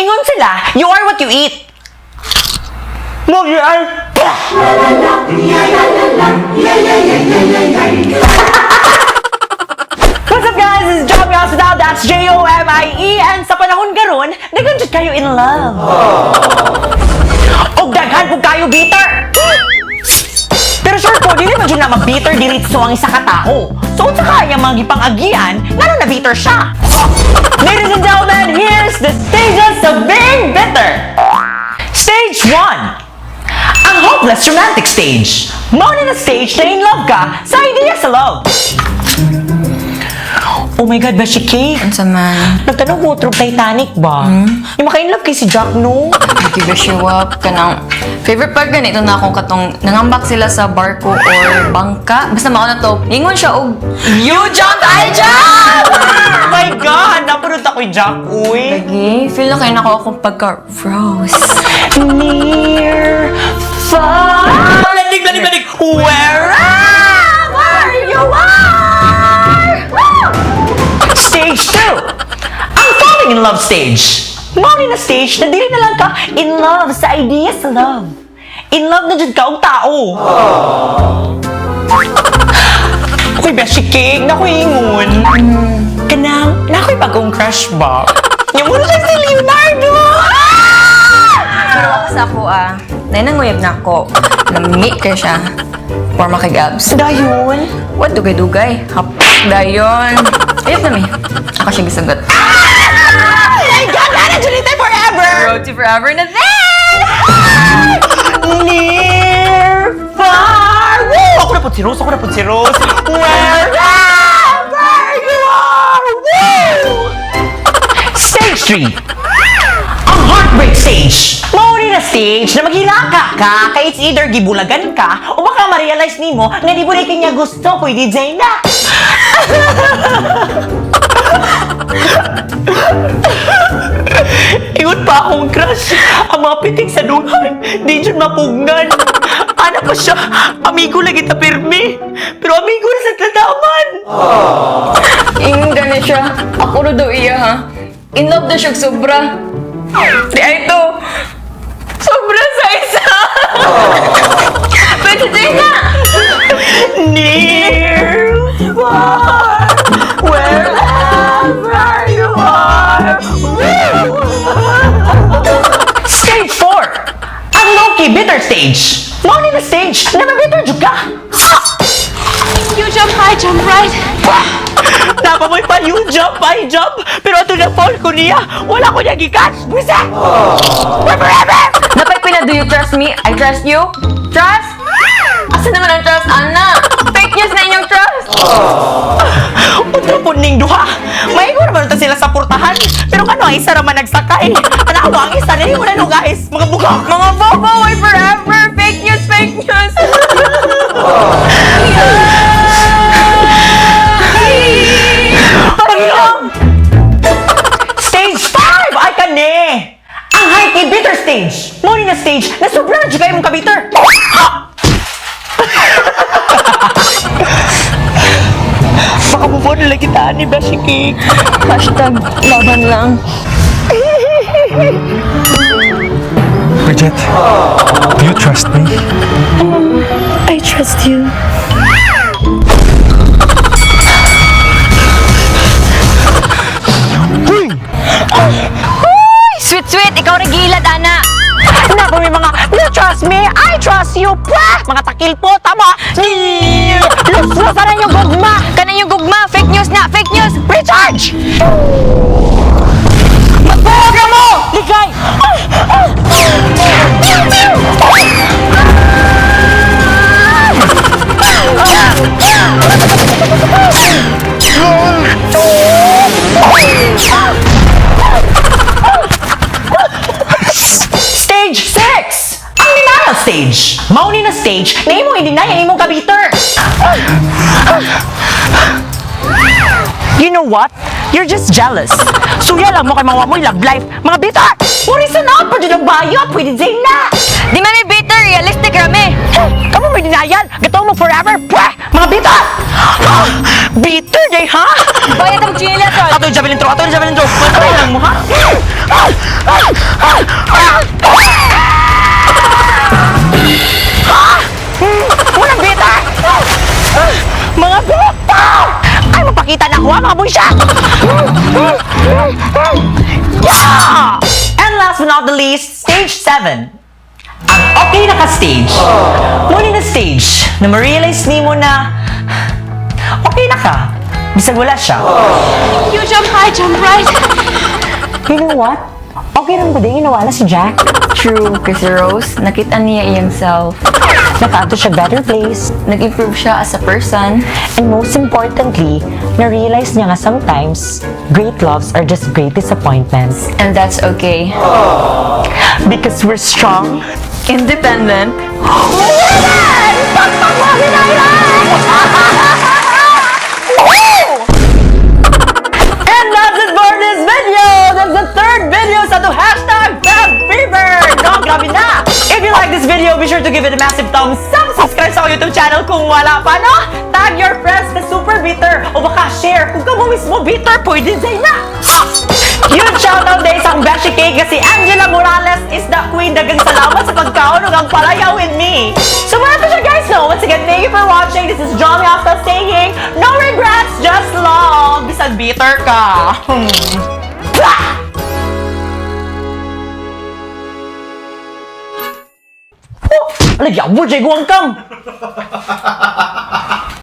Ingon sila, you are what you eat. Magyal. What's up guys? This is Jomi Hospital. That's J-O-M-I-E. And sa panahon garon, naganjud kayo in love. Og daghan po kayo bitter. Pero sure po, dili man dyan na mag-bitter diritso ang isa ka tao. So, unsa kaya mga gipang-agian, nga na bitter siya. Ladies and gentlemen, here's the stages of being bitter. Stage 1. Ang hopeless romantic stage. Muna na stage na in love ka sa idea sa love. Oh my God, Beshi Cake. Ano sa man? Nagtanong mo, true Titanic ba? Yung maka-in love kay si Jack, no? Hindi ba siya wap ka ng... Favorite part ganito na akong katong nangambak sila sa barko or bangka. Basta mao na to. Ingon siya og... You jump, I jump! Oh my God! Napunod ako'y Jack, uy. Lagi, feel na kayo na ako akong pagka-rose. Near, far, lanig, wherever you are! Stage 2. Ang falling in love stage. Mali na stage na dili na lang ka in love sa idea sa love. In love na dyan ka og tao. Ako'y Beshi Cake, nako'y ingon. Kanang, nako'y bagong crush ba? Yung muna siya si Leonardo! Pero ako sa ako nainanguyab na ako. Nami kayo siya. Forma kay Gabs. Dayon? What dugay-dugay? Hapak dayon. Ayos na mi. Ako siya gisagot. Oh my God! Ana Julita forever! Road to forever na then! Near, far, woo! Ako na po si Rose. Wherever you are, woo! Stage 3. Ang heartbreak stage. Mauni na stage na maghilaka ka kay it's either gibulagan ka o baka ma-realize nimo na di mo na kanya gusto ko i-DJ na. Ingon pa akong crush. Ang mga pitik sa duhan, di dyan mapugnan. Ana pa siya, amigo lagi ta pirmi. Pero amigo na sa tladaman. Ingon gani siya. Ako na daw iya ha. In love na siya sobra. Di ay to. Sobra sa isa. Pwede din na. Near, far, wherever you are. Woo! Stage 4. Ang low-key bitter stage. Mauni na stage na mabitter jud ka. You jump high, jump right. Napamoy pa yung jump, I jump. Pero ito na fall ko niya. Wala ko niya gikas. Buset! Forever! Napay pina, do you trust me? I trust you? Trust? Asa naman ang trust, Anna? Fake news na inyong trust. Utro po ning duha. Maigo naman ito sila sa portahan. Pero kano ang isa naman nagsakay? Anak mo, ang isa na mo na no guys. Mga bugak. Mga bobo, why forever? Fake news, fake news. Panginoon! Stage 5! Ay ka ne! Ang high-key bitter stage. Morning na stage na sobrang dyan kayo mong kabitter. Baka move on nila kita ni Beshi Cake. Hashtag laban lang. Bridget, do you trust me? I trust you. Sweet, sweet, ikaw regilad, Ana. Naku, may mga, you trust me, I trust you, pa! Mga takil po, tama! Luslusan na yung gugma! Kanang yung gugma, fake news na, fake news. Recharge! Magbuhaga mo! Ligay! Stage 6! Ang denial stage! Mauni na stage na imong i-deny ang imong kabiter! You know what? You're just jealous. Suya lang mo kay mawa mo'y love life. Mga bitter! Murisan na! Pwede ng bayot! Pwede din na! Di man may bitter, realistic rami. Kamu may denial! Gato mo forever! Pweh! Mga bitter! Bitter day, ha? Bayad ang chila, tol. Ato yung javelin throw! Ato yung javelin throw! Patay lang mo, ha? Wala mo siya! Yeah! And last but not the least, stage 7. Ang okay na ka-stage. Muli na stage na ma-realize ni mo na okay na ka. Bisag wala siya. You jump high, jump right. You know what? Okay lang ko din ginawa na si Jack. True, kasi Rose, nakita niya iyang self. Nakato siya better place. Nag-improve siya as a person. And most importantly, na-realize niya nga sometimes, great loves are just great disappointments. And that's okay. Because we're strong. Independent. Women! Pagpapagin na ilan! And that's it for this video! That's the third video sa to hashtag FabFever! No, grabe na! If you like this video, be sure to give it a massive thumbs up! Subscribe sa aking YouTube channel kung wala pa, no? Tag your friends na super bitter! O baka share kung ka mo mismo bitter, pwede din na! Huge shoutout din sa akong Beshi Cake kasi Angela Morales is the queen. Dagang salamat sa pagkaon ng palaya with me. So whatever siya guys, no? Once again, thank you for watching. This is Johnny Afta saying, no regrets, just love. Bisag bitter ka. Bah! Oh, alagyan mo, Jay Guangkam!